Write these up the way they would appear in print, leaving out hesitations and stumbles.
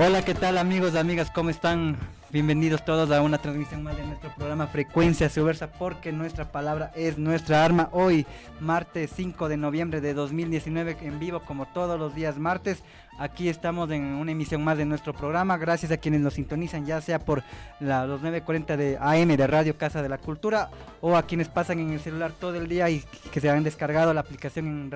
Hola, ¿qué tal amigos, amigas? ¿Cómo están? Bienvenidos todos a una transmisión más de nuestro programa Frecuencia Subversa, porque nuestra palabra es nuestra arma. Hoy, martes 5 de noviembre de 2019, en vivo como todos los días martes. Aquí estamos en una emisión más de nuestro programa. Gracias a quienes nos sintonizan, ya sea por los 9:40 de AM de Radio Casa de la Cultura, o a quienes pasan en el celular todo el día y que se han descargado la aplicación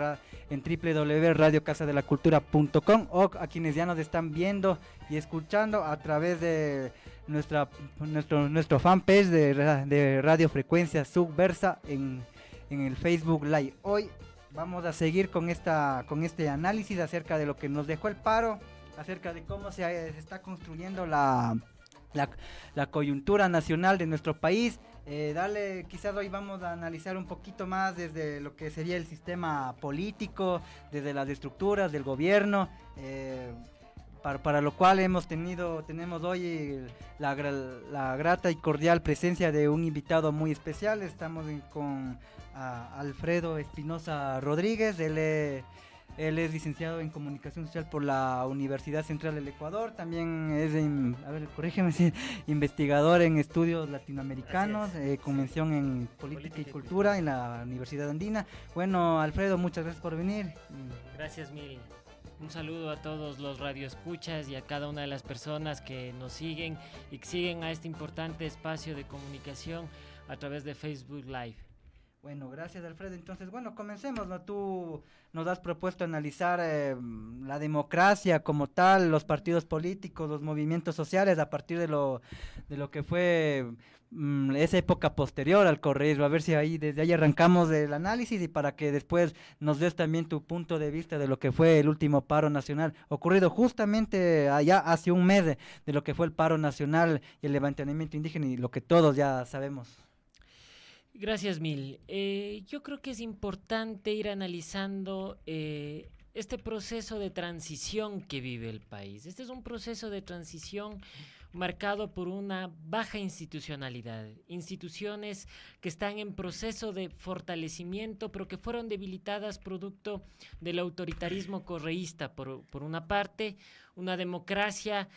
en www.radiocasadelacultura.com, o a quienes ya nos están viendo y escuchando a través de nuestro fanpage de Radio Frecuencia Subversa en el Facebook Live. Hoy vamos a seguir con este análisis acerca de lo que nos dejó el paro, acerca de cómo se está construyendo la coyuntura nacional de nuestro país. Quizás hoy vamos a analizar un poquito más desde lo que sería el sistema político, desde las estructuras del gobierno, para lo cual tenemos hoy la grata y cordial presencia de un invitado muy especial. Estamos con Alfredo Espinosa Rodríguez. Él es licenciado en Comunicación Social por la Universidad Central del Ecuador. También es, investigador en estudios latinoamericanos, con mención en Política y Cultura en la Universidad Andina. Bueno, Alfredo, muchas gracias por venir. Gracias mil. Un saludo a todos los radioescuchas y a cada una de las personas que nos siguen y que siguen a este importante espacio de comunicación a través de Facebook Live. Bueno, gracias Alfredo. Entonces, bueno, comencemos, ¿no? Tú nos has propuesto analizar la democracia como tal, los partidos políticos, los movimientos sociales a partir de lo que fue esa época posterior al correísmo. A ver si desde ahí arrancamos el análisis, y para que después nos des también tu punto de vista de lo que fue el último paro nacional, ocurrido justamente allá hace un mes de lo que fue el paro nacional y el levantamiento indígena, y lo que todos ya sabemos. Gracias mil. Yo creo que es importante ir analizando este proceso de transición que vive el país. Este es un proceso de transición marcado por una baja institucionalidad, instituciones que están en proceso de fortalecimiento, pero que fueron debilitadas producto del autoritarismo correísta, por una parte, una democracia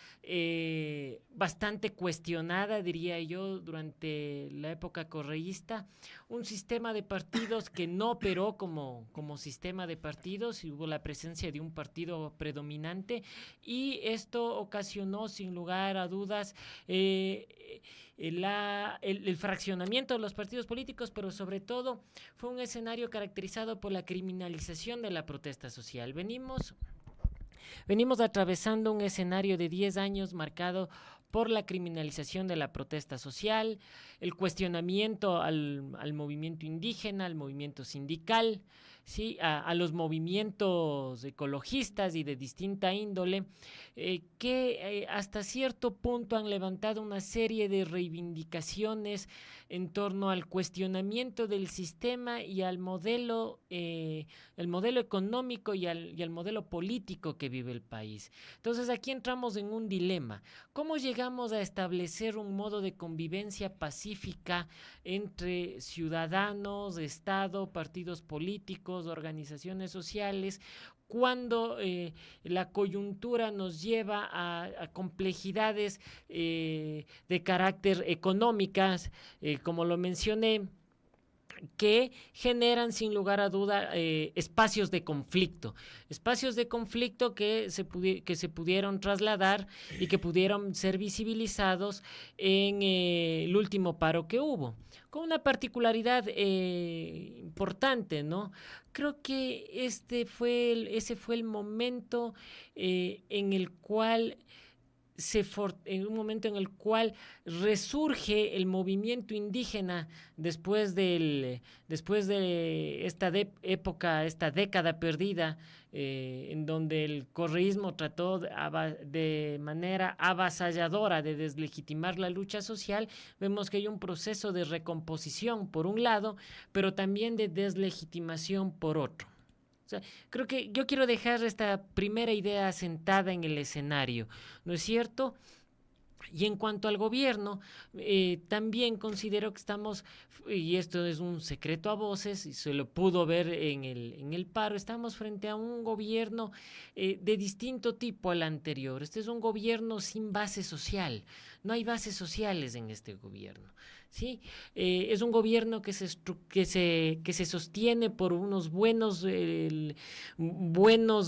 bastante cuestionada, diría yo, durante la época correísta, un sistema de partidos que no operó como sistema de partidos, y hubo la presencia de un partido predominante, y esto ocasionó, sin lugar a dudas, el fraccionamiento de los partidos políticos, pero sobre todo fue un escenario caracterizado por la criminalización de la protesta social. Venimos atravesando un escenario de 10 años marcado por la criminalización de la protesta social, el cuestionamiento al movimiento indígena, al movimiento sindical, ¿sí? a los movimientos ecologistas y de distinta índole, que hasta cierto punto han levantado una serie de reivindicaciones en torno al cuestionamiento del sistema y al modelo, el modelo económico y al modelo político que vive el país. Entonces aquí entramos en un dilema. ¿Cómo llegamos a establecer un modo de convivencia pacífica entre ciudadanos, Estado, partidos políticos, organizaciones sociales, cuando la coyuntura nos lleva a complejidades de carácter económicas, como lo mencioné, que generan sin lugar a duda espacios de conflicto que se pudieron trasladar y que pudieron ser visibilizados en el último paro que hubo, con una particularidad importante, ¿no? Creo que ese fue el momento en el cual en un momento en el cual resurge el movimiento indígena después de esta época, esta década perdida, en donde el correísmo trató de manera avasalladora de deslegitimar la lucha social. Vemos que hay un proceso de recomposición por un lado, pero también de deslegitimación por otro. O sea, creo que yo quiero dejar esta primera idea sentada en el escenario, ¿no es cierto? Y en cuanto al gobierno, también considero que estamos, y esto es un secreto a voces, y se lo pudo ver en el paro, estamos frente a un gobierno de distinto tipo al anterior. Este es un gobierno sin base social, no hay bases sociales en este gobierno. ¿Sí? Es un gobierno que se sostiene por unos buenos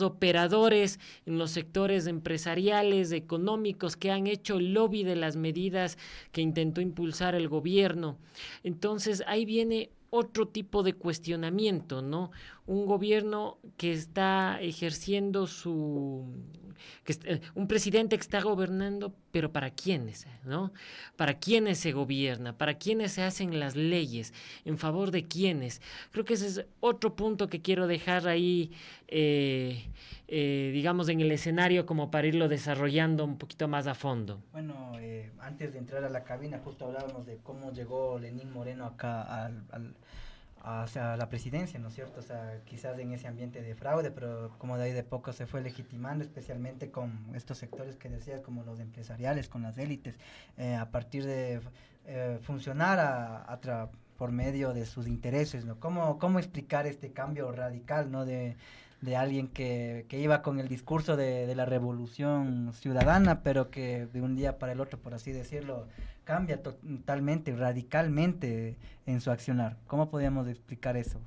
operadores en los sectores empresariales, económicos, que han hecho lobby de las medidas que intentó impulsar el gobierno. Entonces ahí viene otro tipo de cuestionamiento, ¿no? Un gobierno que está ejerciendo un presidente que está gobernando, pero ¿para quiénes? ¿No? ¿Para quiénes se gobierna? ¿Para quiénes se hacen las leyes? ¿En favor de quiénes? Creo que ese es otro punto que quiero dejar ahí, digamos, en el escenario, como para irlo desarrollando un poquito más a fondo. Bueno, antes de entrar a la cabina justo hablábamos de cómo llegó Lenín Moreno acá hacia la presidencia, ¿no es cierto? O sea, quizás en ese ambiente de fraude, pero como de ahí de poco se fue legitimando, especialmente con estos sectores que decías, como los empresariales, con las élites, a partir de funcionar por medio de sus intereses, ¿no? ¿Cómo explicar este cambio radical, ¿no? De alguien que iba con el discurso de la revolución ciudadana, pero que de un día para el otro, por así decirlo, cambia totalmente, radicalmente en su accionar? ¿Cómo podríamos explicar eso?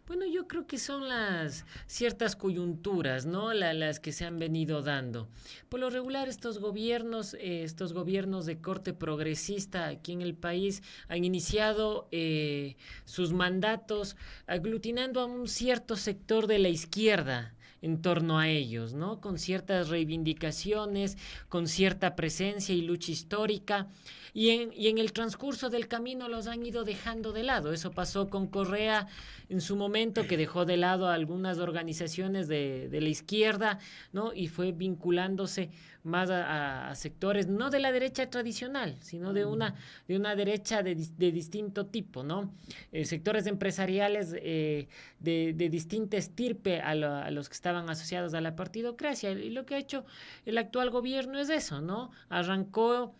Bueno, yo creo que son las ciertas coyunturas, ¿no? Las que se han venido dando. Por lo regular, estos gobiernos de corte progresista aquí en el país han iniciado sus mandatos aglutinando a un cierto sector de la izquierda en torno a ellos, ¿no? Con ciertas reivindicaciones, con cierta presencia y lucha histórica. Y en el transcurso del camino los han ido dejando de lado. Eso pasó con Correa en su momento, que dejó de lado a algunas organizaciones de la izquierda, ¿no? Y fue vinculándose más a sectores, no de la derecha tradicional, sino de una derecha de distinto tipo, ¿no? Sectores empresariales de distinta estirpe a los que estaban asociados a la partidocracia. Y lo que ha hecho el actual gobierno es eso, ¿no? Arrancó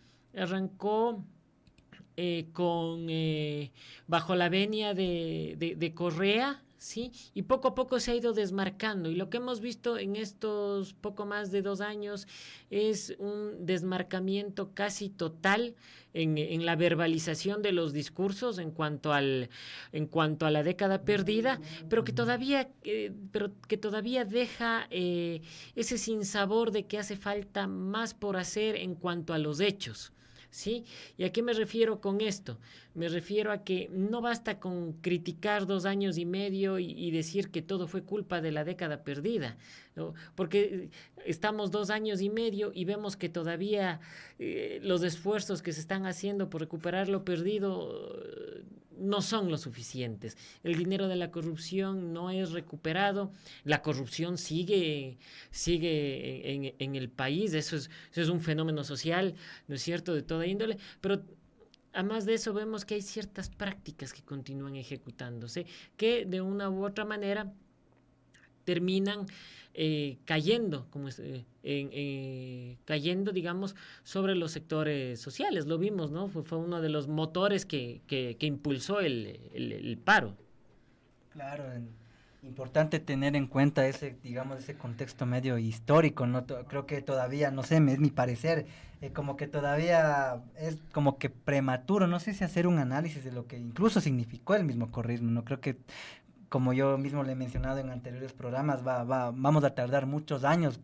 bajo la venia de Correa, ¿sí? Y poco a poco se ha ido desmarcando. Y lo que hemos visto en estos poco más de 2 años es un desmarcamiento casi total en la verbalización de los discursos en cuanto a la década perdida, pero que todavía deja ese sinsabor de que hace falta más por hacer en cuanto a los hechos. ¿Sí? ¿Y a qué me refiero con esto? Me refiero a que no basta con criticar 2 años y medio y decir que todo fue culpa de la década perdida, ¿no? Porque estamos 2 años y medio y vemos que todavía los esfuerzos que se están haciendo por recuperar lo perdido no son lo suficientes. El dinero de la corrupción no es recuperado, la corrupción sigue en el país, eso es un fenómeno social, ¿no es cierto?, de toda índole, pero además de eso vemos que hay ciertas prácticas que continúan ejecutándose, que de una u otra manera terminan cayendo, cayendo, digamos, sobre los sectores sociales. Lo vimos, ¿no? Fue uno de los motores que impulsó el paro. Claro, importante tener en cuenta ese, digamos, ese contexto medio histórico, ¿no? Creo que todavía, no sé, es mi parecer, como que todavía es como que prematuro, no sé si hacer un análisis de lo que incluso significó el mismo correísmo, ¿no? Creo que, como yo mismo le he mencionado en anteriores programas, vamos a tardar muchos años,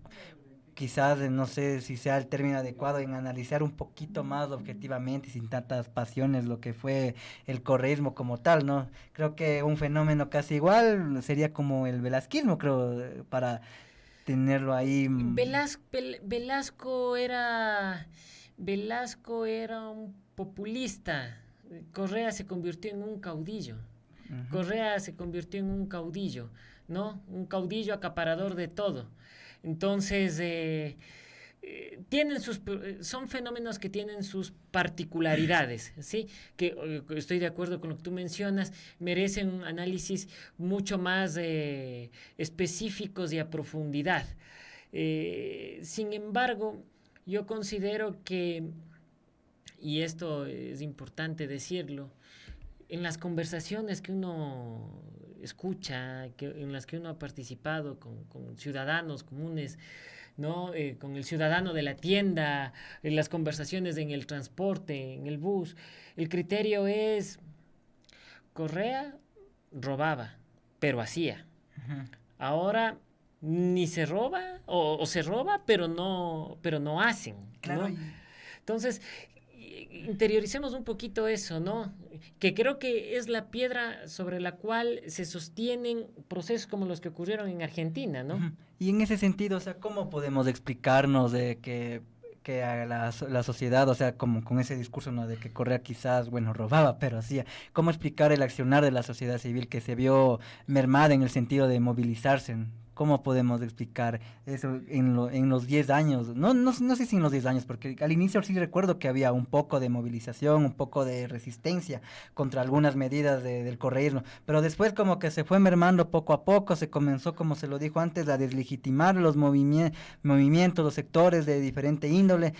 quizás, no sé si sea el término adecuado, en analizar un poquito más objetivamente y sin tantas pasiones lo que fue el correísmo como tal, ¿no? Creo que un fenómeno casi igual sería como el velasquismo, creo, para tenerlo ahí. Velasco era un populista. Correa se convirtió en un caudillo. Ujú. Correa se convirtió en un caudillo, ¿no? Un caudillo acaparador de todo. Entonces, son fenómenos que tienen sus particularidades, ¿sí? Que estoy de acuerdo con lo que tú mencionas, merecen un análisis mucho más específicos y a profundidad. Sin embargo, yo considero que y esto es importante decirlo, en las conversaciones que uno escucha, en las que uno ha participado con ciudadanos comunes, ¿no? Con el ciudadano de la tienda, en las conversaciones en el transporte, en el bus, el criterio es: Correa robaba, pero hacía. Ujú. Ahora ni se roba o se roba, pero no hacen, Claro, ¿no? Entonces, interioricemos un poquito eso, ¿no? Que creo que es la piedra sobre la cual se sostienen procesos como los que ocurrieron en Argentina, ¿no? ujú. Y en ese sentido, o sea, ¿cómo podemos explicarnos de que a la sociedad, o sea, como con ese discurso, ¿no? De que Correa quizás, bueno, robaba, pero hacía, ¿cómo explicar el accionar de la sociedad civil que se vio mermada en el sentido de movilizarse? ¿Cómo podemos explicar eso en los 10 años? No sé si en los 10 años, porque al inicio sí recuerdo que había un poco de movilización, un poco de resistencia contra algunas medidas del correísmo, pero después como que se fue mermando poco a poco, se comenzó, como se lo dijo antes, a deslegitimar los movimientos, los sectores de diferente índole.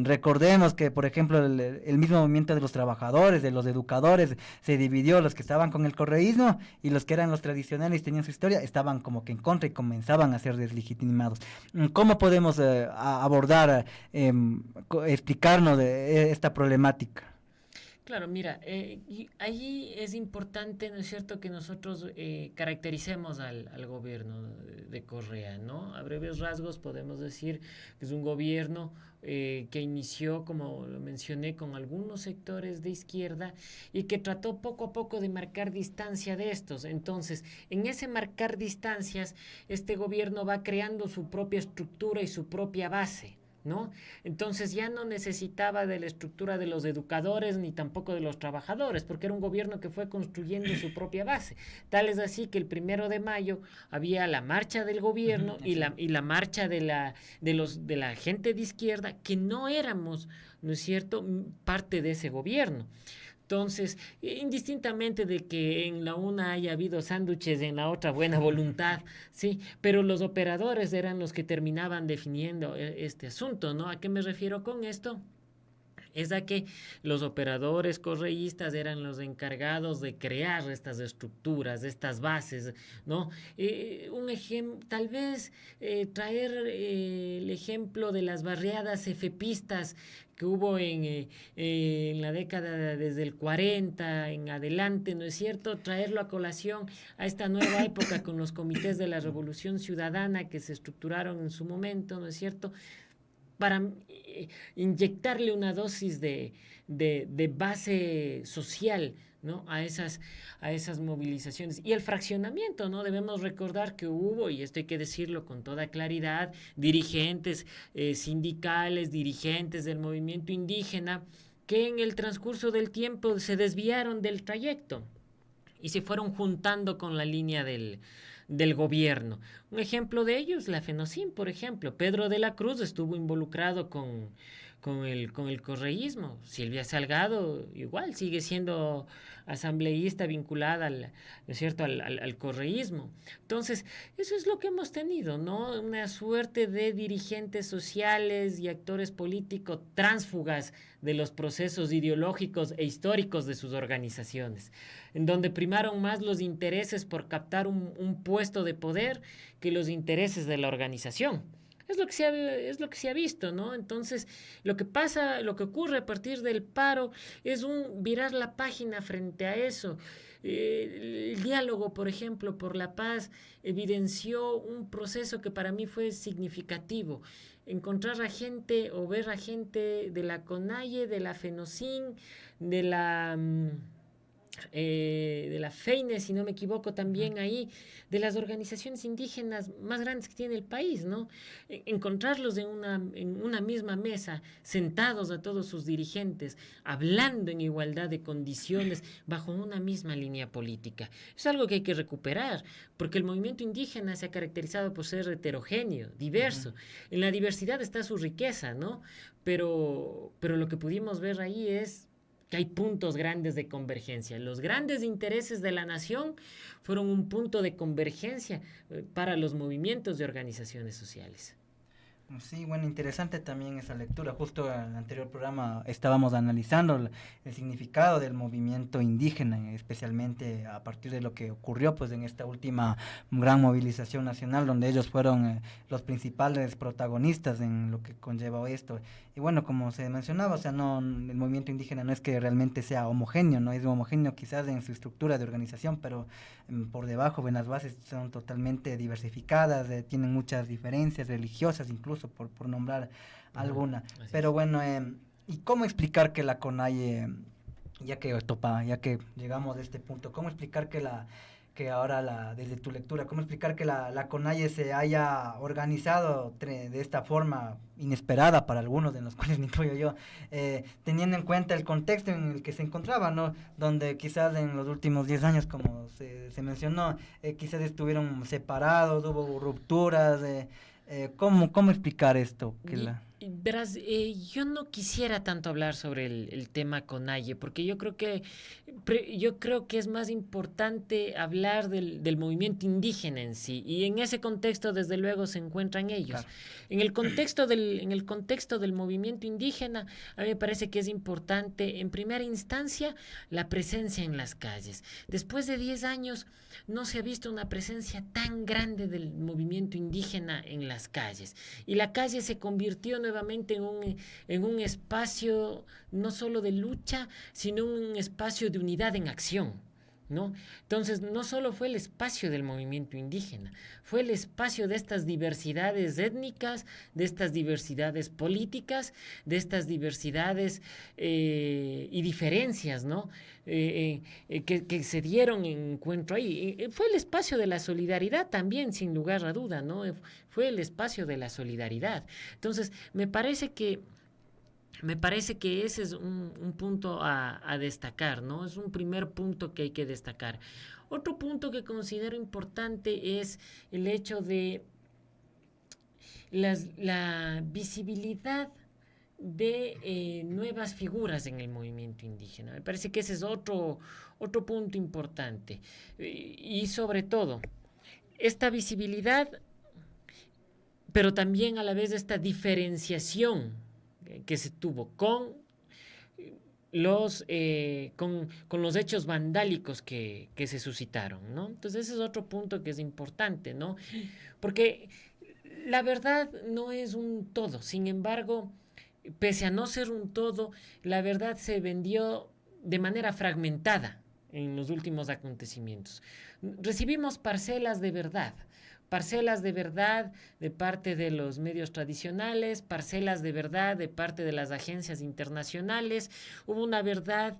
Recordemos que, por ejemplo, el mismo movimiento de los trabajadores, de los educadores, se dividió: los que estaban con el correísmo y los que eran los tradicionales y tenían su historia, estaban como que en contra y comenzaban a ser deslegitimados. ¿Cómo podemos abordar, explicarnos de esta problemática? Claro, mira, y ahí es importante, ¿no es cierto?, que nosotros caractericemos al gobierno de Correa, ¿no? A breves rasgos podemos decir que es un gobierno que inició, como lo mencioné, con algunos sectores de izquierda y que trató poco a poco de marcar distancia de estos. Entonces, en ese marcar distancias, este gobierno va creando su propia estructura y su propia base, ¿no? Entonces ya no necesitaba de la estructura de los educadores ni tampoco de los trabajadores, porque era un gobierno que fue construyendo su propia base. Tal es así que el 1 de mayo había la marcha del gobierno y la marcha de la gente de izquierda, que no éramos, ¿no es cierto?, parte de ese gobierno. Entonces, indistintamente de que en la una haya habido sándwiches, en la otra buena voluntad, sí, pero los operadores eran los que terminaban definiendo este asunto, ¿no? ¿A qué me refiero con esto? Es a que los operadores correístas eran los encargados de crear estas estructuras, estas bases, ¿no? Un ejemplo, tal vez traer el ejemplo de las barriadas efepistas que hubo en la década desde el 40 en adelante, ¿no es cierto? Traerlo a colación a esta nueva época con los comités de la Revolución Ciudadana que se estructuraron en su momento, ¿no es cierto?, para inyectarle una dosis de base social, ¿no?, a esas movilizaciones. Y el fraccionamiento, ¿no? Debemos recordar que hubo, y esto hay que decirlo con toda claridad, dirigentes sindicales, dirigentes del movimiento indígena, que en el transcurso del tiempo se desviaron del trayecto y se fueron juntando con la línea del gobierno. Un ejemplo de ello es la FENOCIN, por ejemplo. Pedro de la Cruz estuvo involucrado con el correísmo. Silvia Salgado igual sigue siendo asambleísta vinculada ¿no es cierto?, al correísmo. Entonces, eso es lo que hemos tenido, ¿no? Una suerte de dirigentes sociales y actores políticos tránsfugas de los procesos ideológicos e históricos de sus organizaciones, en donde primaron más los intereses por captar un puesto de poder que los intereses de la organización. Es lo que se ha visto, ¿no? Entonces, lo que pasa, lo que ocurre a partir del paro es un virar la página frente a eso. El diálogo, por ejemplo, por la paz evidenció un proceso que para mí fue significativo. Encontrar a gente o ver a gente de la CONAIE, de la FENOCIN, de la de la FEINE, si no me equivoco, también ahí, de las organizaciones indígenas más grandes que tiene el país, ¿no? Encontrarlos en una misma mesa, sentados a todos sus dirigentes, hablando en igualdad de condiciones, bajo una misma línea política. Es algo que hay que recuperar, porque el movimiento indígena se ha caracterizado por ser heterogéneo, diverso. En la diversidad está su riqueza, ¿no? Pero lo que pudimos ver ahí es que hay puntos grandes de convergencia. Los grandes intereses de la nación fueron un punto de convergencia para los movimientos de organizaciones sociales. Sí, bueno, interesante también esa lectura. Justo en el anterior programa estábamos analizando el significado del movimiento indígena, especialmente a partir de lo que ocurrió pues en esta última gran movilización nacional, donde ellos fueron los principales protagonistas en lo que conlleva esto. Y bueno, como se mencionaba, o sea, no, el movimiento indígena no es que realmente sea homogéneo, no es homogéneo quizás en su estructura de organización, pero por debajo, en las bases son totalmente diversificadas, tienen muchas diferencias religiosas, incluso por nombrar alguna. Así Pero es. bueno, ¿y cómo explicar que la CONAIE, ya que llegamos a este punto, cómo explicar que ahora desde tu lectura, cómo explicar que la CONAIE se haya organizado de esta forma inesperada para algunos, de los cuales me incluyo yo, teniendo en cuenta el contexto en el que se encontraba, ¿no? Donde quizás en los últimos 10 años, como se mencionó, quizás estuvieron separados, hubo rupturas, ¿cómo explicar esto? Verás, yo no quisiera tanto hablar sobre el tema Conalle, porque yo creo que es más importante hablar del movimiento indígena en sí, y en ese contexto, desde luego, se encuentran ellos. Claro. En el contexto del movimiento indígena, a mí me parece que es importante, en primera instancia, la presencia en las calles. Después de 10 años, no se ha visto una presencia tan grande del movimiento indígena en las calles. Y la calle se convirtió nuevamente en un espacio no solo de lucha, sino un espacio de unidad en acción. ¿No? Entonces, no solo fue el espacio del movimiento indígena, fue el espacio de estas diversidades étnicas, de estas diversidades políticas, de estas diversidades y diferencias, ¿no? Que se dieron en encuentro ahí. Fue el espacio de la solidaridad también, sin lugar a duda, ¿no? Fue el espacio de la solidaridad. Entonces, me parece que ese es un punto a destacar, ¿no? Es un primer punto que hay que destacar. Otro punto que considero importante es el hecho de la visibilidad de nuevas figuras en el movimiento indígena. Me parece que ese es otro punto importante. Y sobre todo, esta visibilidad, pero también a la vez esta diferenciación que se tuvo con los hechos vandálicos que se suscitaron, ¿no? Entonces ese es otro punto que es importante, ¿no? Porque la verdad no es un todo, sin embargo, pese a no ser un todo, la verdad se vendió de manera fragmentada en los últimos acontecimientos. Recibimos parcelas de verdad de parte de los medios tradicionales, parcelas de verdad de parte de las agencias internacionales. Hubo una verdad,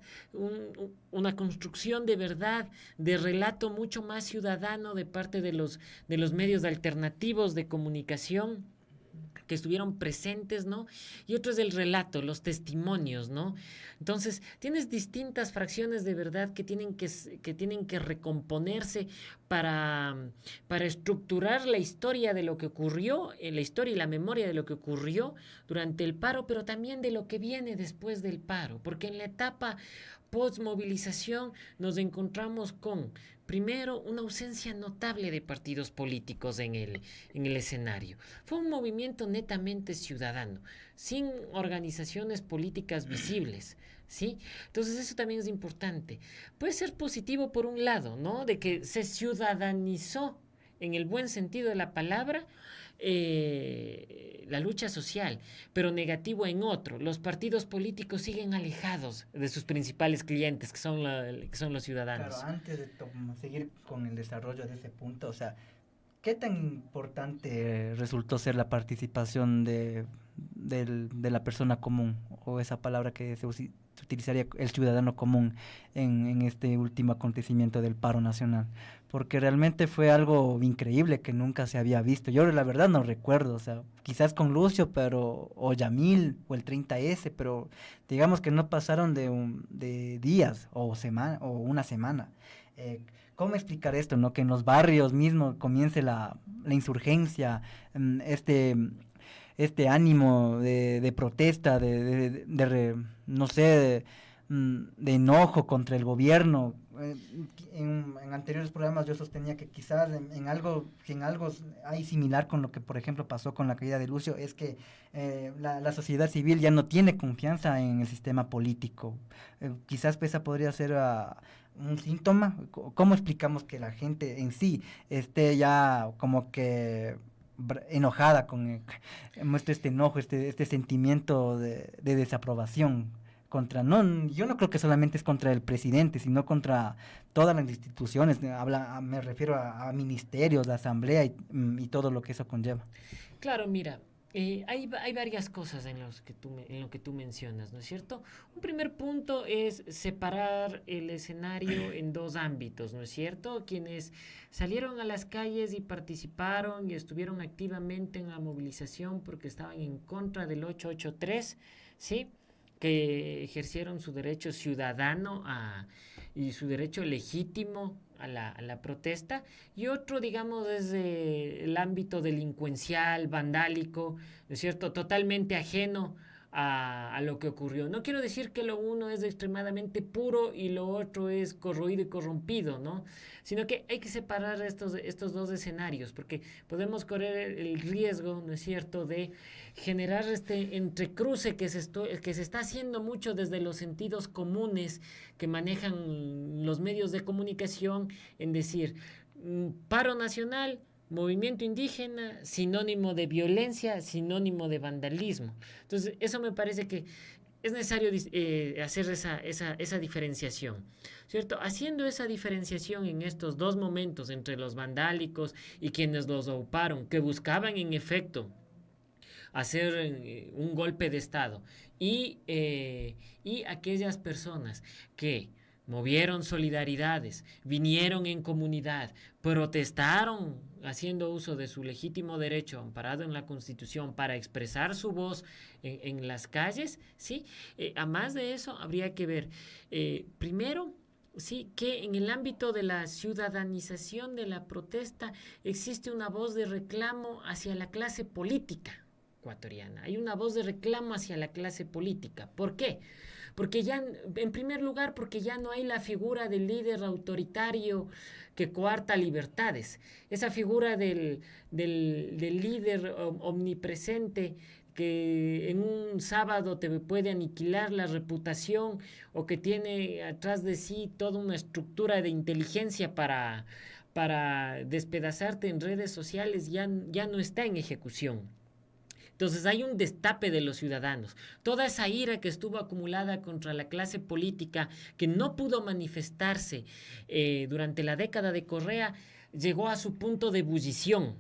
una construcción de verdad, de relato mucho más ciudadano de parte de los medios alternativos de comunicación que estuvieron presentes, ¿no? Y otro es el relato, los testimonios, ¿no? Entonces, tienes distintas fracciones de verdad que tienen que recomponerse para estructurar la historia de lo que ocurrió, la historia y la memoria de lo que ocurrió durante el paro, pero también de lo que viene después del paro, porque en la etapa post-movilización nos encontramos con, primero, una ausencia notable de partidos políticos en el escenario. Fue un movimiento netamente ciudadano, sin organizaciones políticas visibles. ¿Sí? Entonces eso también es importante. Puede ser positivo por un lado, ¿no? De que se ciudadanizó en el buen sentido de la palabra la lucha social, pero negativo en otro. Los partidos políticos siguen alejados de sus principales clientes, que son los ciudadanos. Claro, antes de seguir con el desarrollo de ese punto, o sea, ¿qué tan importante resultó ser la participación de la persona común, o esa palabra que se utilizaría, el ciudadano común, en este último acontecimiento del paro nacional? Porque realmente fue algo increíble que nunca se había visto. Yo la verdad no recuerdo, o sea, quizás con Lucio, o Yamil, o el 30S, pero digamos que no pasaron de días o una semana. ¿Cómo explicar esto, no? Que en los barrios mismos comience la insurgencia, este ánimo de protesta, no sé, de enojo contra el gobierno, en anteriores programas yo sostenía que quizás en algo hay similar con lo que, por ejemplo, pasó con la caída de Lucio, es que la sociedad civil ya no tiene confianza en el sistema político. Quizás esa podría ser un síntoma. ¿Cómo explicamos que la gente en sí esté ya como que enojada muestra este enojo, este sentimiento de desaprobación yo no creo que solamente es contra el presidente, sino contra todas las instituciones, me refiero a ministerios, la asamblea y todo lo que eso conlleva. Claro, mira, hay varias cosas en lo que tú mencionas, ¿no es cierto? Un primer punto es separar el escenario en dos ámbitos, ¿no es cierto? Quienes salieron a las calles y participaron y estuvieron activamente en la movilización porque estaban en contra del 883, ¿sí?, que ejercieron su derecho ciudadano y su derecho legítimo a la protesta, y otro, digamos, desde el ámbito delincuencial, vandálico, ¿no es cierto?, totalmente ajeno a lo que ocurrió. No quiero decir que lo uno es extremadamente puro y lo otro es corroído y corrompido, ¿no? Sino que hay que separar estos dos escenarios, porque podemos correr el riesgo, ¿no es cierto?, de generar este entrecruce que se está haciendo mucho desde los sentidos comunes que manejan los medios de comunicación, en decir, paro nacional, movimiento indígena, sinónimo de violencia, sinónimo de vandalismo. Entonces, eso me parece que es necesario hacer esa diferenciación, ¿cierto? Haciendo esa diferenciación en estos dos momentos entre los vandálicos y quienes los auparon, que buscaban en efecto hacer un golpe de Estado, y aquellas personas que movieron solidaridades, vinieron en comunidad, protestaron haciendo uso de su legítimo derecho amparado en la Constitución para expresar su voz en las calles, ¿sí? A más de eso, habría que ver, primero, sí, que en el ámbito de la ciudadanización de la protesta existe una voz de reclamo hacia la clase política ecuatoriana. Hay una voz de reclamo hacia la clase política. ¿Por qué? Porque ya, en primer lugar, porque ya no hay la figura del líder autoritario que coarta libertades. Esa figura del líder omnipresente que en un sábado te puede aniquilar la reputación, o que tiene atrás de sí toda una estructura de inteligencia para despedazarte en redes sociales, ya no está en ejecución. Entonces hay un destape de los ciudadanos. Toda esa ira que estuvo acumulada contra la clase política, que no pudo manifestarse durante la década de Correa, llegó a su punto de ebullición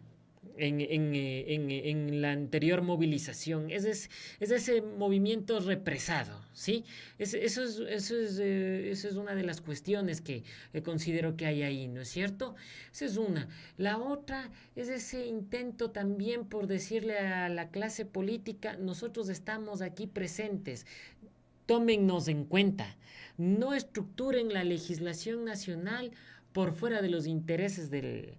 en la anterior movilización. Es ese movimiento represado, ¿sí? Eso es una de las cuestiones que considero que hay ahí, ¿no es cierto? Esa es una. La otra es ese intento también por decirle a la clase política: nosotros estamos aquí presentes, tómennos en cuenta, no estructuren la legislación nacional por fuera de los intereses del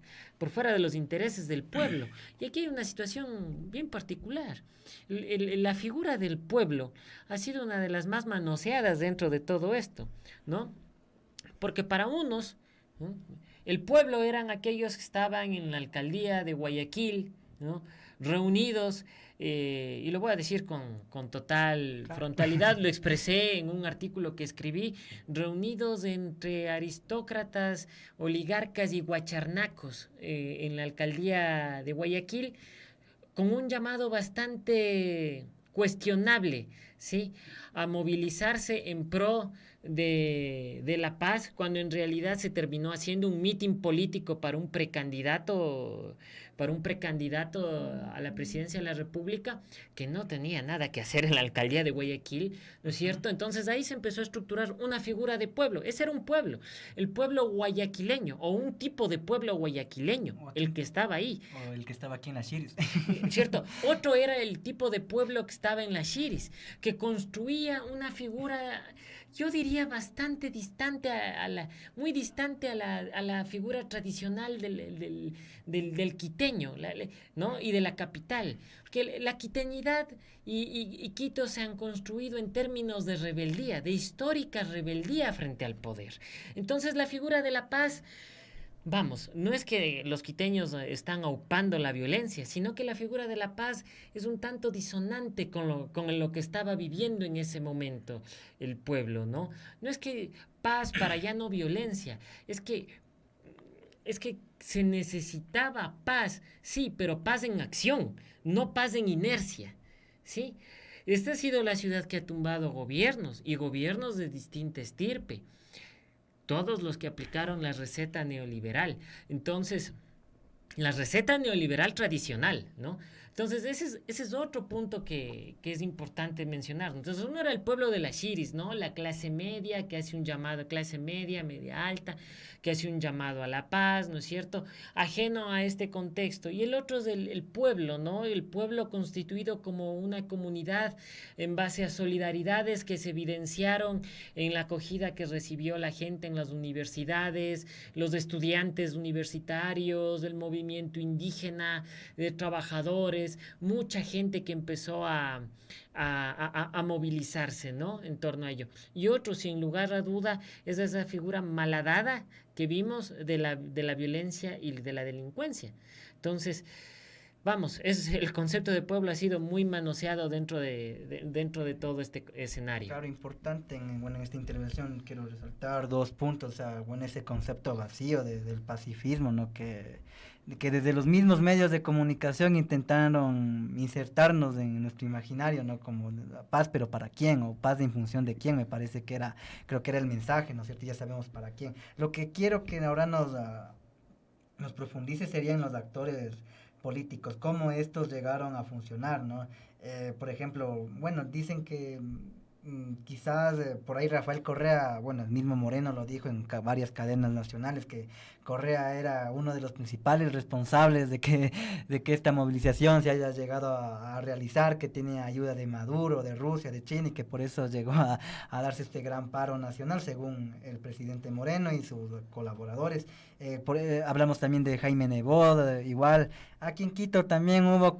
pueblo. Y aquí hay una situación bien particular. La figura del pueblo ha sido una de las más manoseadas dentro de todo esto, ¿no? Porque para unos, ¿no?, el pueblo eran aquellos que estaban en la alcaldía de Guayaquil, ¿no?, reunidos, y lo voy a decir con total frontalidad, lo expresé en un artículo que escribí, reunidos entre aristócratas, oligarcas y guacharnacos en la alcaldía de Guayaquil, con un llamado bastante cuestionable, ¿sí?, a movilizarse en pro de la paz, cuando en realidad se terminó haciendo un mitin político para un precandidato a la presidencia de la República, que no tenía nada que hacer en la alcaldía de Guayaquil, ¿no es cierto? Entonces ahí se empezó a estructurar una figura de pueblo. Ese era un pueblo, el pueblo guayaquileño, o un tipo de pueblo guayaquileño, el que estaba ahí. O el que estaba aquí en las Shiris. ¿Cierto? Otro era el tipo de pueblo que estaba en las Shiris, que que construía una figura, yo diría bastante distante muy distante a la figura tradicional del quiteño, ¿no? Y de la capital. Porque la quiteñidad y Quito se han construido en términos de rebeldía, de histórica rebeldía frente al poder. Entonces la figura de La Paz, vamos, no es que los quiteños están aupando la violencia, sino que la figura de La Paz es un tanto disonante con lo que estaba viviendo en ese momento el pueblo, ¿no? No es que paz para ya no violencia, es que se necesitaba paz, sí, pero paz en acción, no paz en inercia, ¿sí? Esta ha sido la ciudad que ha tumbado gobiernos y gobiernos de distinta estirpe, todos los que aplicaron la receta neoliberal. Entonces, la receta neoliberal tradicional, ¿no? Entonces, ese es otro punto que es importante mencionar. Entonces, uno era el pueblo de las Shiris, ¿no? La clase media que hace un llamado, clase media, media alta, que hace un llamado a la paz, ¿no es cierto? Ajeno a este contexto. Y el otro es el pueblo, ¿no? El pueblo constituido como una comunidad en base a solidaridades que se evidenciaron en la acogida que recibió la gente en las universidades, los estudiantes universitarios, el movimiento indígena, de trabajadores, mucha gente que empezó a movilizarse, ¿no? En torno a ello. Y otro, sin lugar a duda, es esa figura malhadada que vimos de la violencia y de la delincuencia. Entonces, vamos, el concepto de pueblo ha sido muy manoseado dentro de todo este escenario. Claro, importante en esta intervención quiero resaltar dos puntos, o sea, ese concepto vacío del pacifismo, ¿no? Que desde los mismos medios de comunicación intentaron insertarnos en nuestro imaginario, ¿no? Como la paz, pero ¿para quién? O paz en función de quién, creo que era el mensaje, ¿no es cierto? Ya sabemos para quién. Lo que quiero que ahora nos profundice serían los actores políticos, cómo estos llegaron a funcionar, ¿no? Por ejemplo, bueno, dicen que quizás por ahí Rafael Correa, bueno, el mismo Moreno lo dijo en varias cadenas nacionales, que Correa era uno de los principales responsables de que esta movilización se haya llegado a realizar, que tenía ayuda de Maduro, de Rusia, de China, y que por eso llegó a darse este gran paro nacional, según el presidente Moreno y sus colaboradores. Hablamos también de Jaime Nebot, igual. Aquí en Quito también hubo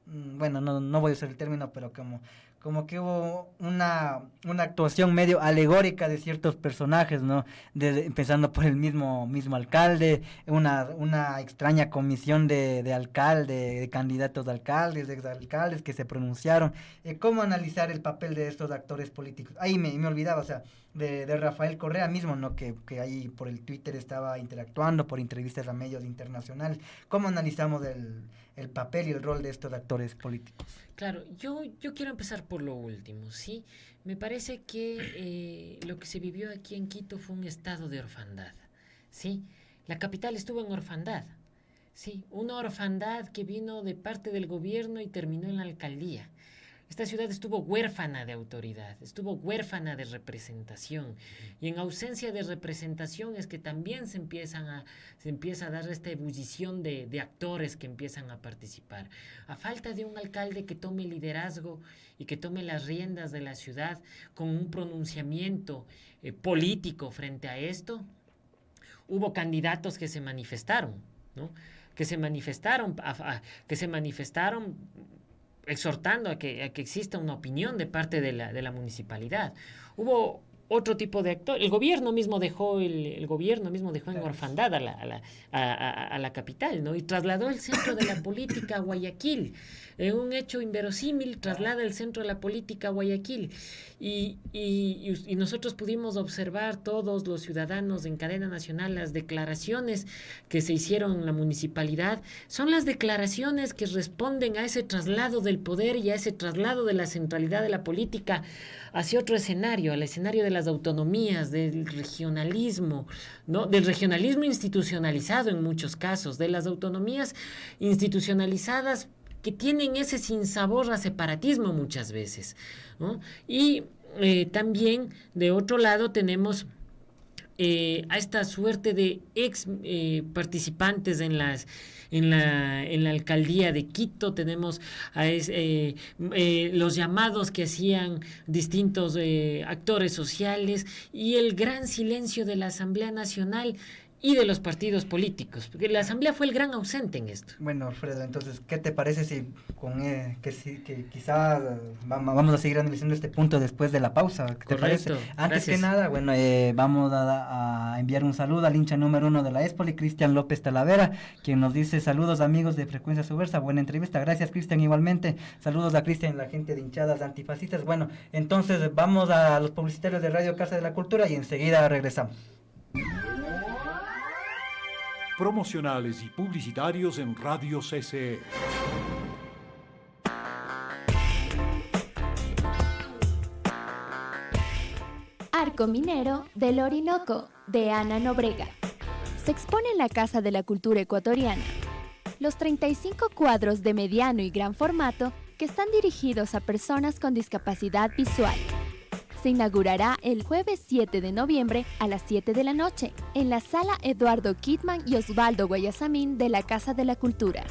bueno, no voy a usar el término, pero como que hubo una actuación medio alegórica de ciertos personajes, ¿no? Empezando por el mismo alcalde, una extraña comisión de candidatos a alcaldes, de exalcaldes que se pronunciaron. ¿Cómo analizar el papel de estos actores políticos? Ahí me olvidaba, o sea, de Rafael Correa mismo, ¿no? Que ahí por el Twitter estaba interactuando, por entrevistas a medios internacionales. ¿Cómo analizamos el papel y el rol de estos actores políticos? Claro, yo quiero empezar por lo último, ¿sí? Me parece que lo que se vivió aquí en Quito fue un estado de orfandad, ¿sí? La capital estuvo en orfandad, ¿sí? Una orfandad que vino de parte del gobierno y terminó en la alcaldía. Esta ciudad estuvo huérfana de autoridad, estuvo huérfana de representación, y en ausencia de representación es que también se empieza a dar esta ebullición de actores que empiezan a participar. A falta de un alcalde que tome liderazgo y que tome las riendas de la ciudad con un pronunciamiento político frente a esto, hubo candidatos que se manifestaron, ¿no? Que se manifestaron exhortando a que exista una opinión de parte de la municipalidad. Hubo otro tipo de actor. El gobierno mismo dejó en orfandad a la capital, ¿no? Y trasladó el centro de la política a Guayaquil. En un hecho inverosímil, traslada el centro de la política a Guayaquil. Y nosotros pudimos observar, todos los ciudadanos en cadena nacional, las declaraciones que se hicieron en la municipalidad. Son las declaraciones que responden a ese traslado del poder y a ese traslado de la centralidad de la política hacia otro escenario, al escenario de las autonomías, del regionalismo, ¿no? Del regionalismo institucionalizado en muchos casos, de las autonomías institucionalizadas que tienen ese sinsabor a separatismo muchas veces, ¿no? Y también, de otro lado, tenemos a esta suerte de ex participantes en la alcaldía de Quito. Tenemos a los llamados que hacían distintos actores sociales y el gran silencio de la Asamblea Nacional y de los partidos políticos, porque la Asamblea fue el gran ausente en esto. Bueno, Alfredo, entonces, ¿qué te parece si que quizá vamos a seguir analizando este punto después de la pausa? ¿Qué te parece? Antes que nada, bueno, vamos a enviar un saludo al hincha número 1 de la Espoli, Cristian López Talavera, quien nos dice: saludos amigos de Frecuencia Subversa, buena entrevista. Gracias, Cristian, igualmente. Saludos a Cristian y la gente de hinchadas antifascistas. Bueno, entonces vamos a los publicitarios de Radio Casa de la Cultura y enseguida regresamos. Promocionales y publicitarios en Radio CCE. Arco Minero del Orinoco, de Ana Nobrega. Se expone en la Casa de la Cultura Ecuatoriana. Los 35 cuadros de mediano y gran formato que están dirigidos a personas con discapacidad visual. Se inaugurará el jueves 7 de noviembre a las 7 de la noche en la Sala Eduardo Kidman y Osvaldo Guayasamín de la Casa de la Cultura.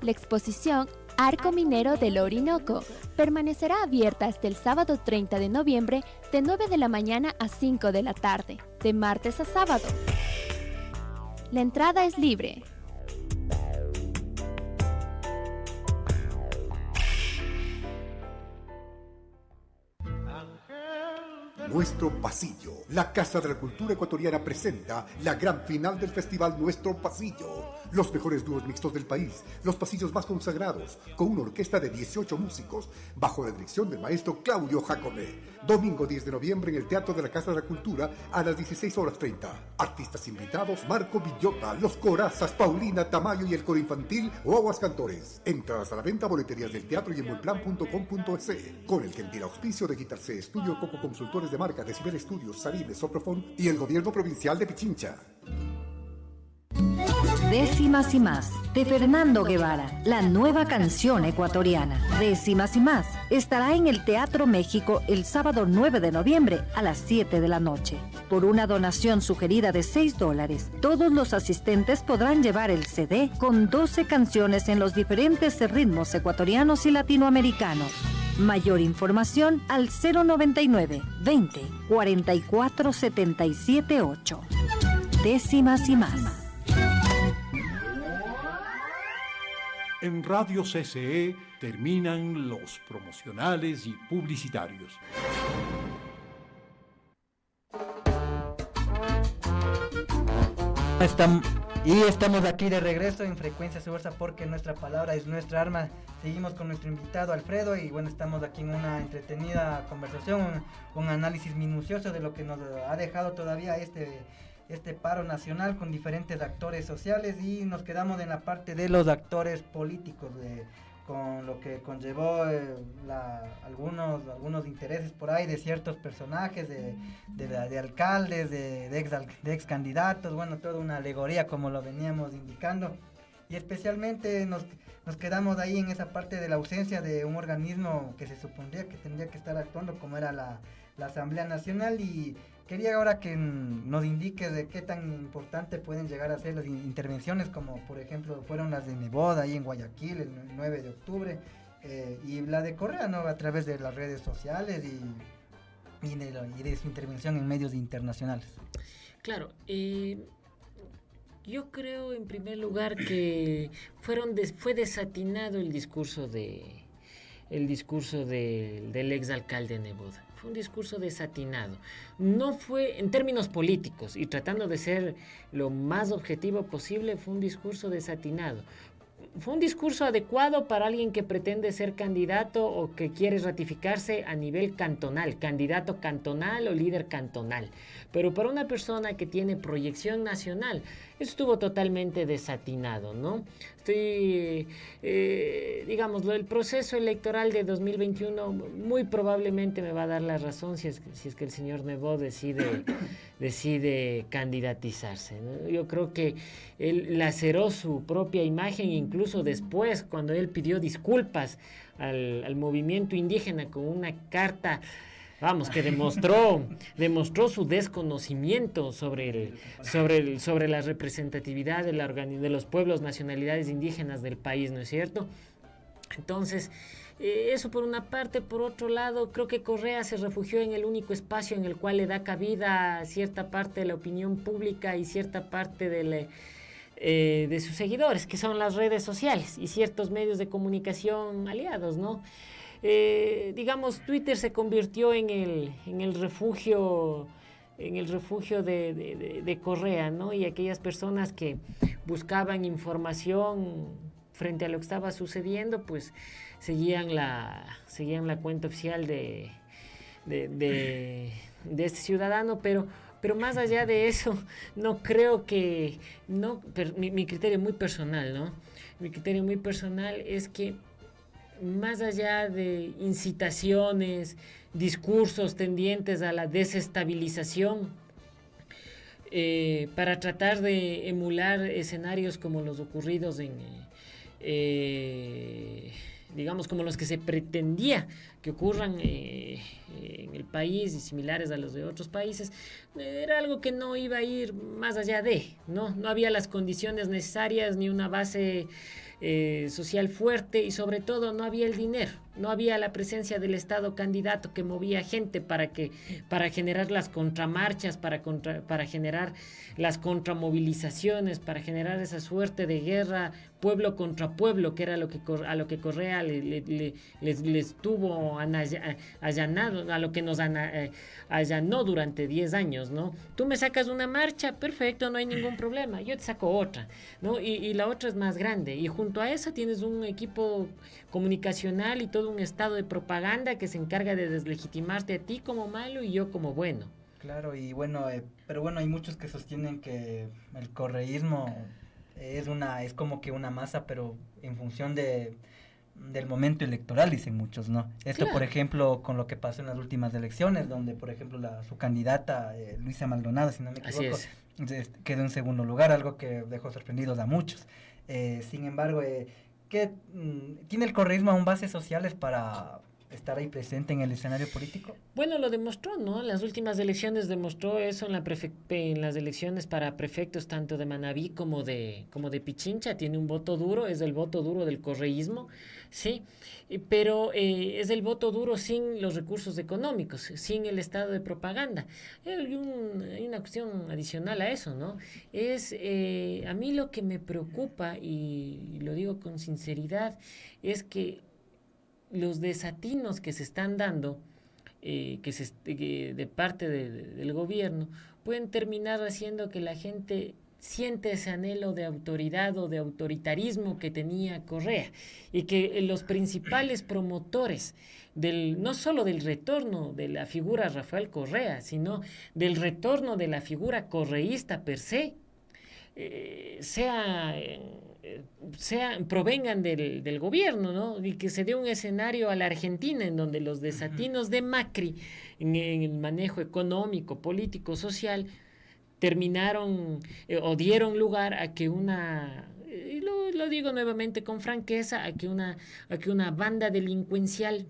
La exposición Arco Minero del Orinoco permanecerá abierta hasta el sábado 30 de noviembre de 9 de la mañana a 5 de la tarde, de martes a sábado. La entrada es libre. Nuestro Pasillo. La Casa de la Cultura Ecuatoriana presenta la gran final del festival Nuestro Pasillo. Los mejores dúos mixtos del país, los pasillos más consagrados, con una orquesta de 18 músicos, bajo la dirección del maestro Claudio Jacomé. Domingo 10 de noviembre en el Teatro de la Casa de la Cultura a las 16:30. Artistas invitados: Marco Villota, Los Corazas, Paulina Tamayo y el Coro Infantil Guaguas Cantores. Entradas a la venta, boleterías del teatro y en buenplan.com.es. Con el gentil auspicio de Guitar C Estudio, Coco Consultores de Marca, Decibel Estudios, Sarime, Soprofon y el Gobierno Provincial de Pichincha. Décimas y más, de Fernando Guevara, la nueva canción ecuatoriana. Décimas y más estará en el Teatro México el sábado 9 de noviembre a las 7 de la noche. Por una donación sugerida de $6, todos los asistentes podrán llevar el CD con 12 canciones en los diferentes ritmos ecuatorianos y latinoamericanos. Mayor información al 099 20 44 77 8. Décimas y más. En Radio CCE terminan los promocionales y publicitarios. Estamos aquí de regreso en Frecuencia Subversa, porque nuestra palabra es nuestra arma. Seguimos con nuestro invitado Alfredo y bueno, estamos aquí en una entretenida conversación, un análisis minucioso de lo que nos ha dejado todavía este paro nacional con diferentes actores sociales, y nos quedamos en la parte de los actores políticos, con lo que conllevó algunos intereses por ahí de ciertos personajes, de alcaldes, de ex candidatos, bueno, toda una alegoría como lo veníamos indicando, y especialmente nos quedamos ahí en esa parte de la ausencia de un organismo que se supondría que tendría que estar actuando, como era la Asamblea Nacional. Y quería ahora que nos indiques de qué tan importante pueden llegar a ser las intervenciones, como por ejemplo fueron las de Neboda ahí en Guayaquil el 9 de octubre, y la de Correa, ¿no?, a través de las redes sociales y de su intervención en medios internacionales. Claro, yo creo en primer lugar que fue desatinado el discurso del exalcalde Neboda. Fue un discurso desatinado. No fue, en términos políticos, y tratando de ser lo más objetivo posible, fue un discurso desatinado. Fue un discurso adecuado para alguien que pretende ser candidato o que quiere ratificarse a nivel cantonal, candidato cantonal o líder cantonal. Pero para una persona que tiene proyección nacional, estuvo totalmente desatinado, ¿no? Digámoslo, el proceso electoral de 2021 muy probablemente me va a dar la razón si es que el señor Nebot decide candidatizarse, ¿no? Yo creo que él laceró su propia imagen, incluso después, cuando él pidió disculpas al movimiento indígena con una carta Vamos, que demostró su desconocimiento sobre la representatividad de los pueblos, nacionalidades indígenas del país, ¿no es cierto? Entonces, eso por una parte. Por otro lado, creo que Correa se refugió en el único espacio en el cual le da cabida a cierta parte de la opinión pública y cierta parte de sus seguidores, que son las redes sociales y ciertos medios de comunicación aliados, ¿no? Digamos, Twitter se convirtió en el refugio de Correa, ¿no? Y aquellas personas que buscaban información frente a lo que estaba sucediendo, pues seguían la cuenta oficial de este ciudadano, pero más allá de eso, no creo que, no, mi criterio muy personal, ¿no? Mi criterio muy personal es que más allá de incitaciones, discursos tendientes a la desestabilización, para tratar de emular escenarios como los ocurridos digamos, como los que se pretendía que ocurran en el país y similares a los de otros países, era algo que no iba a ir más allá no había las condiciones necesarias ni una base social fuerte, y sobre todo no había el dinero, no había la presencia del Estado candidato que movía gente para generar las contramarchas, para generar las contramovilizaciones, para generar esa suerte de guerra pueblo contra pueblo, que era a lo que Correa les tuvo allanado, a lo que nos allanó durante 10 años, ¿no? Tú me sacas una marcha, perfecto, no hay ningún problema, yo te saco otra, ¿no? Y la otra es más grande, y junto a esa tienes un equipo comunicacional y todo un estado de propaganda que se encarga de deslegitimarte a ti como malo y yo como bueno. Claro, y bueno, pero bueno, hay muchos que sostienen que el correísmo es como que una masa, pero en función del momento electoral, dicen muchos, ¿no? Esto, claro. Por ejemplo, con lo que pasó en las últimas elecciones, donde, por ejemplo, su candidata, Luisa Maldonado, si no me equivoco, quedó en segundo lugar, algo que dejó sorprendidos a muchos. Sin embargo, ¿tiene el correísmo aún bases sociales para estar ahí presente en el escenario político? Bueno, lo demostró, ¿no? Las últimas elecciones demostró eso en las elecciones para prefectos tanto de Manabí como de Pichincha. Tiene un voto duro, es el voto duro del correísmo, sí, pero es el voto duro sin los recursos económicos, sin el estado de propaganda. Hay una cuestión adicional a eso, ¿no? A mí lo que me preocupa, y lo digo con sinceridad, es que los desatinos que se están dando de parte del gobierno pueden terminar haciendo que la gente siente ese anhelo de autoridad o de autoritarismo que tenía Correa, y que los principales promotores no solo del retorno de la figura Rafael Correa, sino del retorno de la figura correísta per se, provengan del gobierno, ¿no? Y que se dé un escenario a la Argentina en donde los desatinos de Macri en el manejo económico, político, social, terminaron o dieron lugar a que y lo digo nuevamente con franqueza, a que una banda delincuencial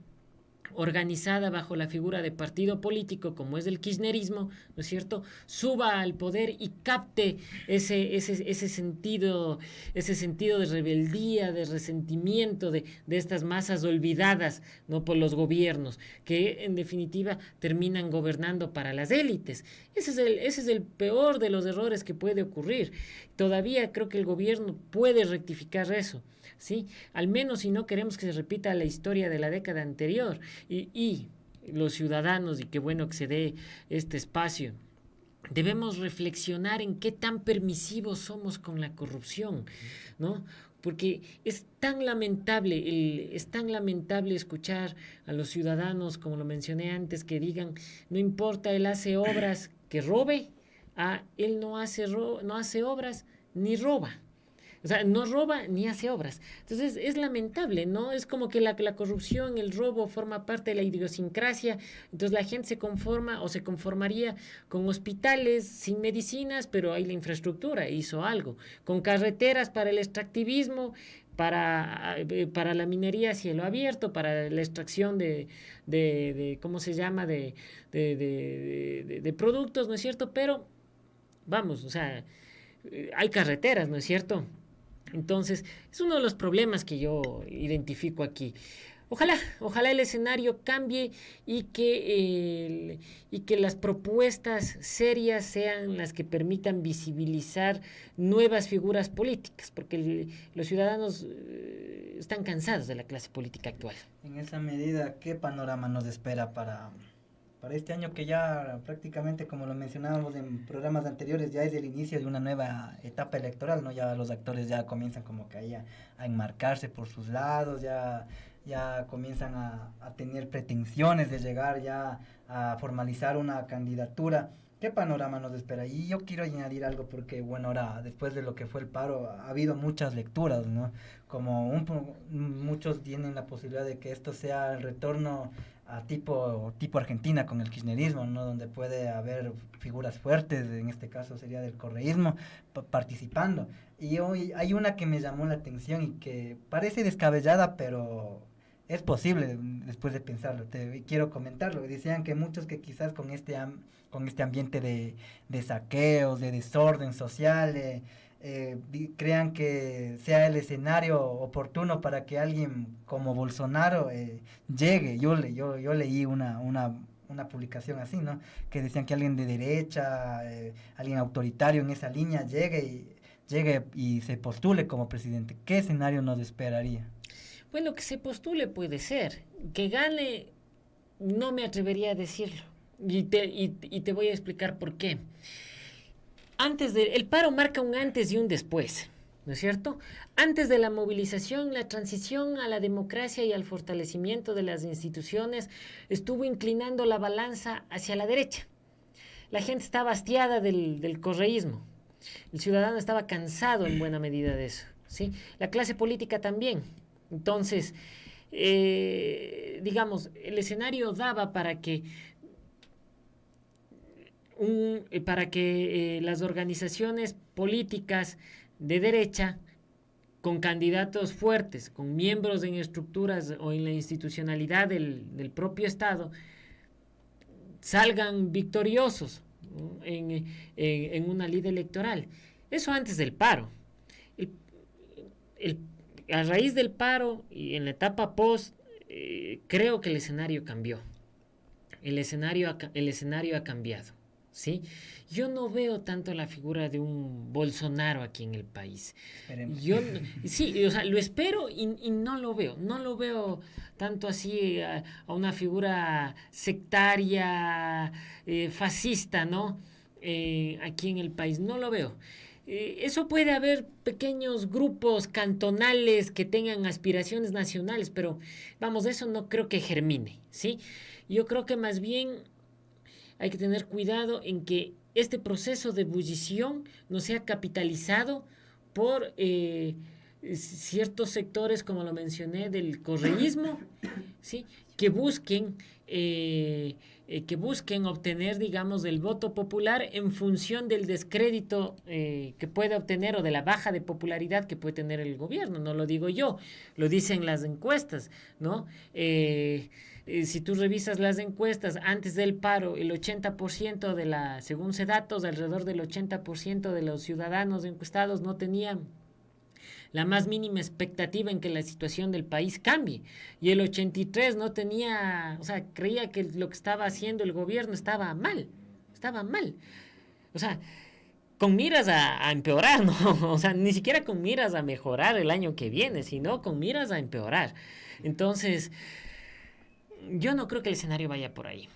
organizada bajo la figura de partido político como es el kirchnerismo, ¿no es cierto?, suba al poder y capte ese sentido de rebeldía, de resentimiento de estas masas olvidadas, ¿no?, por los gobiernos, que en definitiva terminan gobernando para las élites. Ese es el peor de los errores que puede ocurrir. Todavía creo que el gobierno puede rectificar eso, ¿sí? Al menos si no queremos que se repita la historia de la década anterior, y los ciudadanos, y qué bueno que se dé este espacio, debemos reflexionar en qué tan permisivos somos con la corrupción, ¿no? Porque es tan lamentable escuchar a los ciudadanos, como lo mencioné antes, que digan, no importa, él hace obras, que robe, él no hace obras ni roba. O sea, no roba ni hace obras. Entonces, es lamentable, ¿no? Es como que la corrupción, el robo forma parte de la idiosincrasia. Entonces, la gente se conforma o se conformaría con hospitales sin medicinas, pero hay la infraestructura, hizo algo. Con carreteras para el extractivismo, para la minería a cielo abierto, para la extracción de ¿cómo se llama?, de productos, ¿no es cierto? Pero, vamos, o sea, hay carreteras, ¿no es cierto? Entonces, es uno de los problemas que yo identifico aquí. Ojalá el escenario cambie y que las propuestas serias sean las que permitan visibilizar nuevas figuras políticas, porque los ciudadanos están cansados de la clase política actual. En esa medida, ¿qué panorama nos espera para este año que ya prácticamente, como lo mencionábamos en programas anteriores, ya es el inicio de una nueva etapa electoral, ¿no? Ya los actores ya comienzan como que ahí a enmarcarse por sus lados, ya comienzan a tener pretensiones de llegar ya a formalizar una candidatura. ¿Qué panorama nos espera? Y yo quiero añadir algo porque, bueno, ahora, después de lo que fue el paro, ha habido muchas lecturas, ¿no? Como muchos tienen la posibilidad de que esto sea el retorno a tipo Argentina con el kirchnerismo, ¿no? Donde puede haber figuras fuertes, en este caso sería del correísmo, participando. Y hoy hay una que me llamó la atención y que parece descabellada, pero es posible después de pensarlo. Quiero comentarlo. Decían que muchos que quizás con este ambiente de saqueos, de desorden social, crean que sea el escenario oportuno para que alguien como Bolsonaro llegue. Yo leí una publicación así, ¿no? Que decían que alguien de derecha, alguien autoritario en esa línea llegue y se postule como presidente. ¿Qué escenario nos esperaría? Bueno, que se postule puede ser. Que gane, no me atrevería a decirlo. Y te voy a explicar por qué. El paro marca un antes y un después, ¿no es cierto? Antes de la movilización, la transición a la democracia y al fortalecimiento de las instituciones estuvo inclinando la balanza hacia la derecha. La gente estaba hastiada del correísmo. El ciudadano estaba cansado en buena medida de eso, ¿sí? La clase política también. Entonces, digamos, el escenario daba para que las organizaciones políticas de derecha, con candidatos fuertes, con miembros en estructuras o en la institucionalidad del propio Estado, salgan victoriosos, ¿no?, en una lid electoral. Eso antes del paro. A raíz del paro y en la etapa post, creo que el escenario cambió. El escenario ha cambiado, ¿sí? Yo no veo tanto la figura de un Bolsonaro aquí en el país. Esperemos. Sí, o sea, lo espero y no lo veo. No lo veo tanto así a una figura sectaria, fascista, ¿no? Aquí en el país. No lo veo. Eso puede haber pequeños grupos cantonales que tengan aspiraciones nacionales, pero vamos, eso no creo que germine, ¿sí? Yo creo que más bien hay que tener cuidado en que este proceso de ebullición no sea capitalizado por ciertos sectores, como lo mencioné, del correísmo, ¿sí?, que busquen obtener, digamos, el voto popular en función del descrédito que puede obtener o de la baja de popularidad que puede tener el gobierno. No lo digo yo, lo dicen las encuestas, ¿no? Si tú revisas las encuestas antes del paro, el 80% según CEDATOS, alrededor del 80% de los ciudadanos encuestados no tenían la más mínima expectativa en que la situación del país cambie. Y el 83% no tenía, o sea, creía que lo que estaba haciendo el gobierno estaba mal. O sea, con miras a empeorar, ¿no? O sea, ni siquiera con miras a mejorar el año que viene, sino con miras a empeorar. Entonces, yo no creo que el escenario vaya por ahí.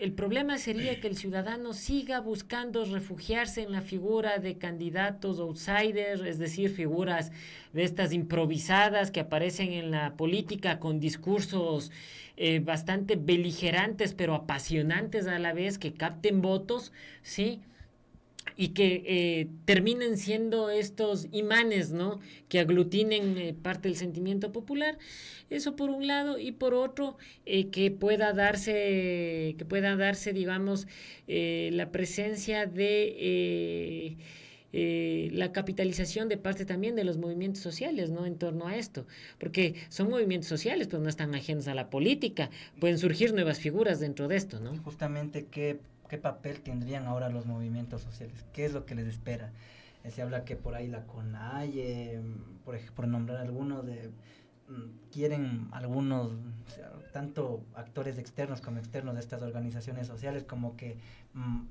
El problema sería que el ciudadano siga buscando refugiarse en la figura de candidatos outsiders, es decir, figuras de estas improvisadas que aparecen en la política con discursos bastante beligerantes pero apasionantes a la vez, que capten votos, ¿sí?, y que terminen siendo estos imanes, ¿no?, que aglutinen parte del sentimiento popular. Eso por un lado, y por otro, que pueda darse, digamos, la presencia de la capitalización de parte también de los movimientos sociales, ¿no? En torno a esto, porque son movimientos sociales, pues no están ajenos a la política, pueden surgir nuevas figuras dentro de esto, ¿no? Justamente, ¿qué papel tendrían ahora los movimientos sociales? ¿Qué es lo que les espera? Se habla que por ahí la CONAIE, por nombrar algunos, quieren algunos, o sea, tanto actores externos como externos de estas organizaciones sociales, como que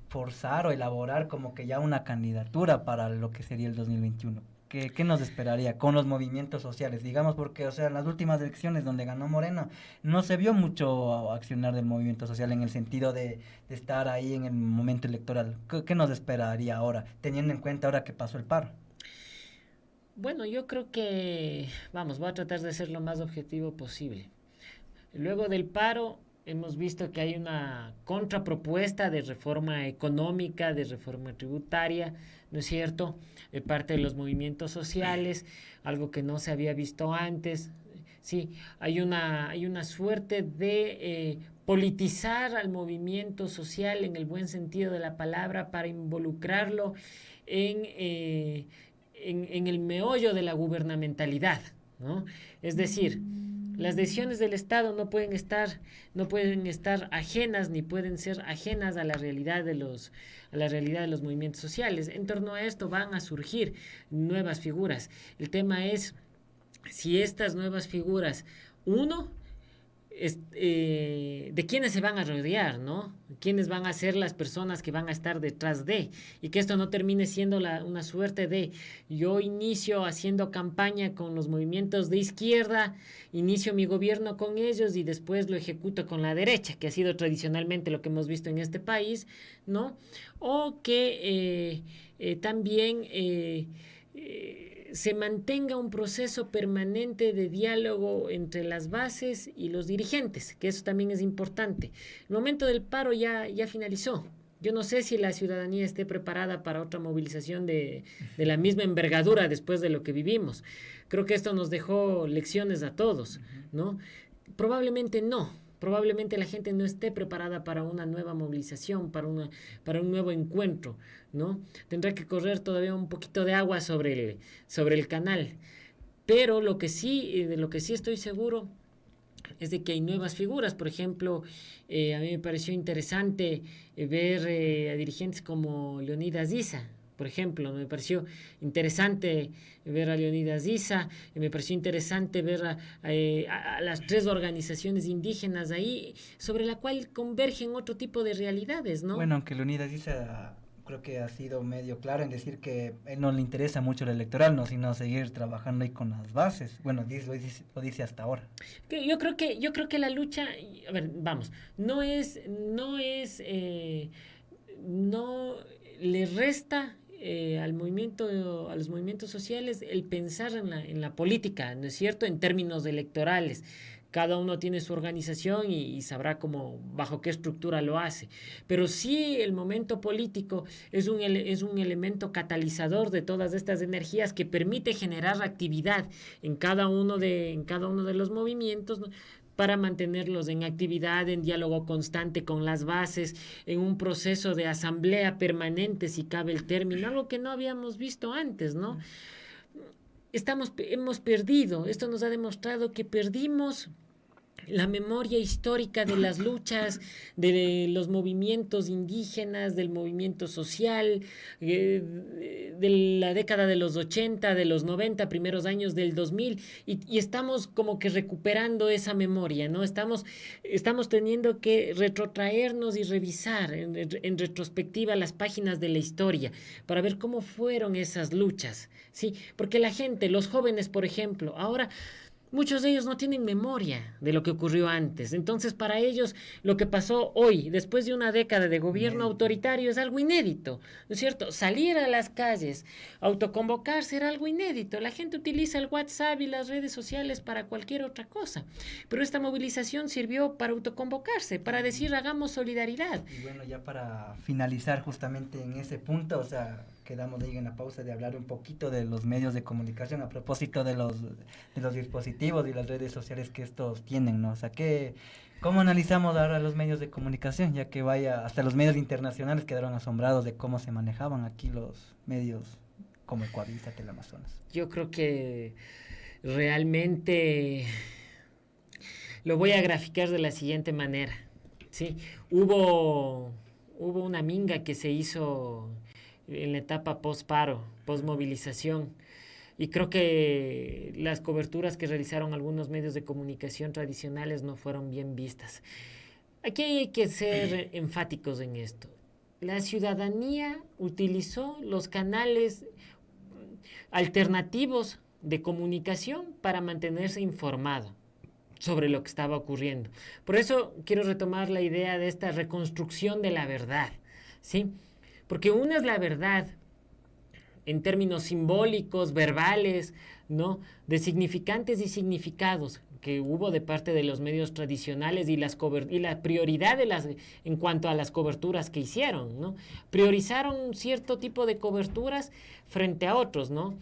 forzar o elaborar como que ya una candidatura para lo que sería el 2021. ¿Qué nos esperaría con los movimientos sociales? Digamos, porque, o sea, en las últimas elecciones donde ganó Moreno, no se vio mucho accionar del movimiento social en el sentido de estar ahí en el momento electoral. ¿Qué nos esperaría ahora, teniendo en cuenta ahora que pasó el paro? Bueno, yo creo que, vamos, voy a tratar de ser lo más objetivo posible. Luego del paro, hemos visto que hay una contrapropuesta de reforma económica, de reforma tributaria, ¿no es cierto?, de parte de los movimientos sociales, algo que no se había visto antes. Sí, hay una suerte de politizar al movimiento social en el buen sentido de la palabra para involucrarlo en el meollo de la gubernamentalidad, ¿no? Es decir, las decisiones del Estado no pueden estar ajenas ni pueden ser ajenas a la realidad de los movimientos sociales. En torno a esto van a surgir nuevas figuras. El tema es si estas nuevas figuras, de quiénes se van a rodear, ¿no? Quiénes van a ser las personas que van a estar detrás de, y que esto no termine siendo una suerte de yo inicio haciendo campaña con los movimientos de izquierda, inicio mi gobierno con ellos y después lo ejecuto con la derecha, que ha sido tradicionalmente lo que hemos visto en este país, ¿no? O que también se mantenga un proceso permanente de diálogo entre las bases y los dirigentes, que eso también es importante. El momento del paro ya finalizó. Yo no sé si la ciudadanía esté preparada para otra movilización de la misma envergadura después de lo que vivimos. Creo que esto nos dejó lecciones a todos, ¿no? Probablemente no. Probablemente la gente no esté preparada para una nueva movilización, para un nuevo encuentro, ¿no? Tendrá que correr todavía un poquito de agua sobre el canal. Pero de lo que sí estoy seguro es de que hay nuevas figuras. Por ejemplo, a mí me pareció interesante ver a dirigentes como Leonidas Issa. Por ejemplo, me pareció interesante ver a Leonidas Issa, me pareció interesante ver a las 3 organizaciones indígenas ahí, sobre la cual convergen otro tipo de realidades, ¿no? Bueno, aunque Leonidas Issa creo que ha sido medio claro en decir que a él no le interesa mucho el electoral, no, sino seguir trabajando ahí con las bases. Bueno, lo dice hasta ahora. Yo creo que la lucha, a ver, vamos, no le resta a los movimientos sociales el pensar en la política, ¿no es cierto?, en términos electorales. Cada uno tiene su organización y sabrá bajo qué estructura lo hace. Pero sí el momento político es un elemento catalizador de todas estas energías que permite generar actividad en cada uno de los movimientos, ¿no?, para mantenerlos en actividad, en diálogo constante con las bases, en un proceso de asamblea permanente, si cabe el término, algo que no habíamos visto antes, ¿no? Hemos perdido, esto nos ha demostrado que perdimos la memoria histórica de las luchas, de los movimientos indígenas, del movimiento social, de la década de los 80, de los 90, primeros años del 2000, y estamos como que recuperando esa memoria, ¿no? Estamos teniendo que retrotraernos y revisar en retrospectiva las páginas de la historia para ver cómo fueron esas luchas, ¿sí? Porque la gente, los jóvenes, por ejemplo, ahora muchos de ellos no tienen memoria de lo que ocurrió antes. Entonces, para ellos, lo que pasó hoy, después de una década de gobierno autoritario, es algo inédito, ¿no es cierto? Salir a las calles, autoconvocarse era algo inédito. La gente utiliza el WhatsApp y las redes sociales para cualquier otra cosa. Pero esta movilización sirvió para autoconvocarse, para decir, hagamos solidaridad. Y bueno, ya para finalizar justamente en ese punto, o sea, quedamos ahí en la pausa de hablar un poquito de los medios de comunicación a propósito de los dispositivos y las redes sociales que estos tienen, ¿no? O sea, ¿cómo analizamos ahora los medios de comunicación? Ya que hasta los medios internacionales quedaron asombrados de cómo se manejaban aquí los medios como Ecuavísate el Amazonas? Yo creo que realmente lo voy a graficar de la siguiente manera, ¿sí? Hubo una minga que se hizo en la etapa post-paro, post-movilización, y creo que las coberturas que realizaron algunos medios de comunicación tradicionales no fueron bien vistas. Aquí hay que ser enfáticos en esto. La ciudadanía utilizó los canales alternativos de comunicación para mantenerse informado sobre lo que estaba ocurriendo. Por eso quiero retomar la idea de esta reconstrucción de la verdad, ¿sí? Porque una es la verdad en términos simbólicos, verbales, ¿no? De significantes y significados que hubo de parte de los medios tradicionales y la prioridad en cuanto a las coberturas que hicieron, ¿no? Priorizaron un cierto tipo de coberturas frente a otros, ¿no?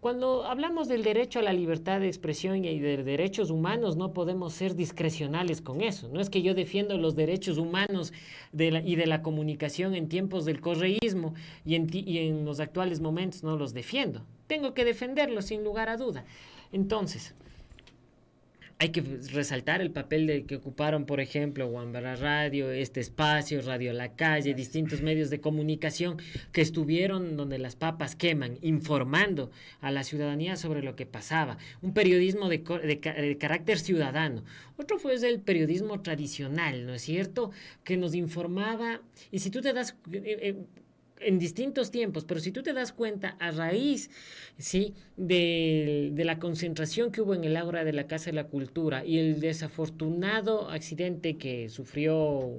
Cuando hablamos del derecho a la libertad de expresión y de derechos humanos, no podemos ser discrecionales con eso. No es que yo defiendo los derechos humanos y de la comunicación en tiempos del correísmo y en los actuales momentos no los defiendo. Tengo que defenderlos sin lugar a duda. Entonces, hay que resaltar el papel que ocuparon, por ejemplo, Guambara Radio, este espacio, Radio La Calle, distintos medios de comunicación que estuvieron donde las papas queman, informando a la ciudadanía sobre lo que pasaba. Un periodismo de carácter ciudadano. Otro fue el periodismo tradicional, ¿no es cierto?, que nos informaba, y si tú te das... en distintos tiempos, pero si tú te das cuenta, a raíz, ¿sí?, de la concentración que hubo en el Ágora de la Casa de la Cultura y el desafortunado accidente que sufrió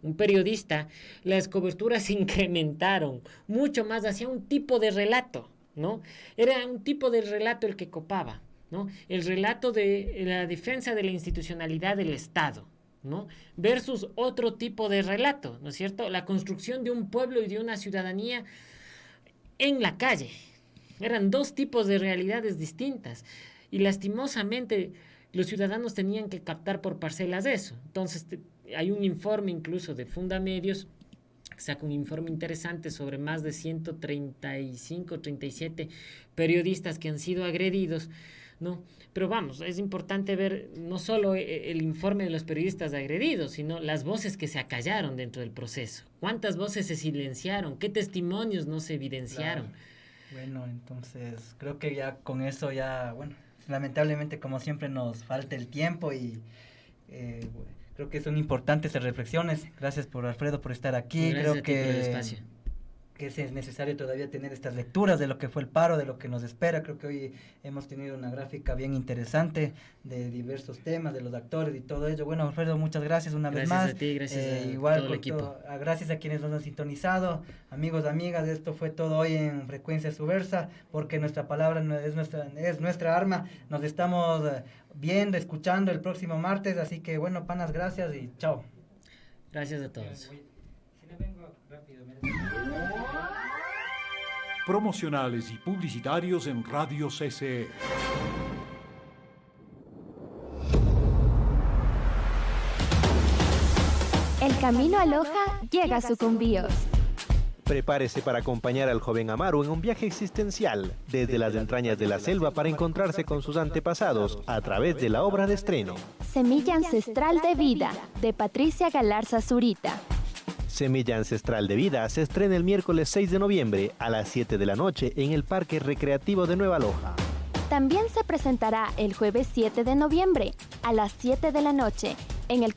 un periodista, las coberturas se incrementaron mucho más hacia un tipo de relato, ¿no? Era un tipo de relato el que copaba, ¿no? El relato de la defensa de la institucionalidad del Estado, ¿no? Versus otro tipo de relato, ¿no es cierto? La construcción de un pueblo y de una ciudadanía en la calle. Eran dos tipos de realidades distintas y lastimosamente los ciudadanos tenían que captar por parcelas eso. Entonces hay un informe incluso de Fundamedios, saca un informe interesante sobre más de 135, 37 periodistas que han sido agredidos, ¿no? Pero vamos, es importante ver no solo el informe de los periodistas agredidos, sino las voces que se acallaron dentro del proceso. ¿Cuántas voces se silenciaron? ¿Qué testimonios no se evidenciaron? Claro. Bueno, entonces creo que ya con eso ya, bueno, lamentablemente como siempre nos falta el tiempo y creo que son importantes las reflexiones. Gracias por Alfredo por estar aquí. Gracias creo a ti que por el espacio. Que es necesario todavía tener estas lecturas de lo que fue el paro, de lo que nos espera. Creo que hoy hemos tenido una gráfica bien interesante de diversos temas, de los actores y todo ello. Bueno, Alfredo, muchas gracias una vez más. Gracias a ti, gracias a igual todo el equipo. Gracias a quienes nos han sintonizado. Amigos, amigas, esto fue todo hoy en Frecuencia Subversa, porque nuestra palabra es nuestra arma. Nos estamos viendo, escuchando el próximo martes, así que bueno, panas, gracias y chao. Gracias a todos. Promocionales y publicitarios en Radio CCE. El camino a Loja llega a Sucumbíos. Prepárese para acompañar al joven Amaru en un viaje existencial desde las entrañas de la selva para encontrarse con sus antepasados a través de la obra de estreno. Semilla Ancestral de Vida, de Patricia Galarza Zurita. Semilla Ancestral de Vida se estrena el miércoles 6 de noviembre a las 7 de la noche en el Parque Recreativo de Nueva Loja. También se presentará el jueves 7 de noviembre a las 7 de la noche en el